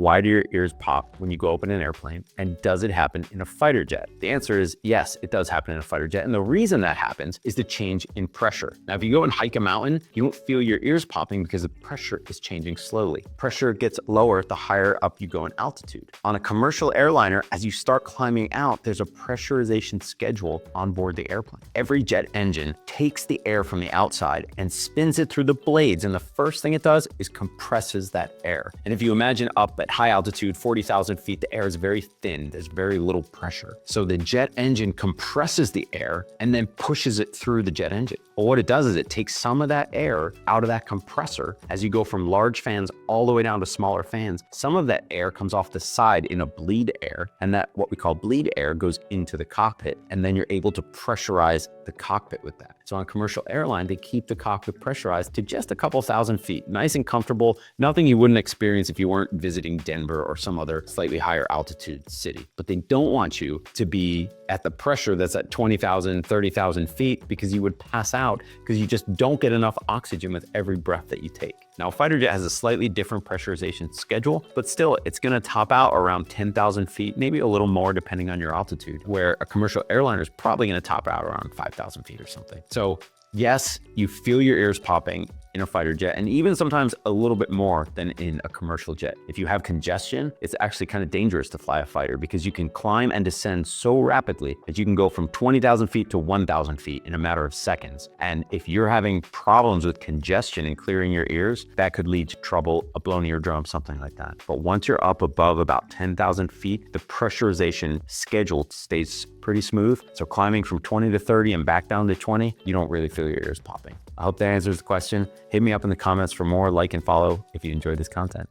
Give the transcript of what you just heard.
why do your ears pop when you go up in an airplane? And does it happen in a fighter jet? The answer is yes, it does happen in a fighter jet. And the reason that happens is the change in pressure. Now, if you go and hike a mountain, you won't feel your ears popping because the pressure is changing slowly. Pressure gets lower the higher up you go in altitude. On a commercial airliner, as you start climbing out, there's a pressurization schedule on board the airplane. Every jet engine takes the air from the outside and spins it through the blades. And the first thing it does is compresses that air. And if you imagine up at high altitude, 40,000 feet, the air is very thin. There's very little pressure. So the jet engine compresses the air and then pushes it through the jet engine. Well, what it does is it takes some of that air out of that compressor. As you go from large fans all the way down to smaller fans, some of that air comes off the side in a bleed air, and that what we call bleed air goes into the cockpit, and then you're able to pressurize the cockpit with that. So on a commercial airline, they keep the cockpit pressurized to just a couple thousand feet, nice and comfortable, nothing you wouldn't experience if you weren't visiting Denver or some other slightly higher altitude city. But they don't want you to be at the pressure that's at 20,000, 30,000 feet because you would pass out because you just don't get enough oxygen with every breath that you take. Now, a fighter jet has a slightly different pressurization schedule, but still it's gonna top out around 10,000 feet, maybe a little more depending on your altitude, where a commercial airliner is probably gonna top out around 5,000 feet or something. So yes, you feel your ears popping in a fighter jet, and even sometimes a little bit more than in a commercial jet. If you have congestion, it's actually kind of dangerous to fly a fighter because you can climb and descend so rapidly that you can go from 20,000 feet to 1,000 feet in a matter of seconds. And if you're having problems with congestion and clearing your ears, that could lead to trouble, a blown eardrum, something like that. But once you're up above about 10,000 feet, the pressurization schedule stays pretty smooth. So climbing from 20 to 30 and back down to 20, you don't really feel your ears popping. I hope that answers the question. Hit me up in the comments for more, like and follow if you enjoyed this content.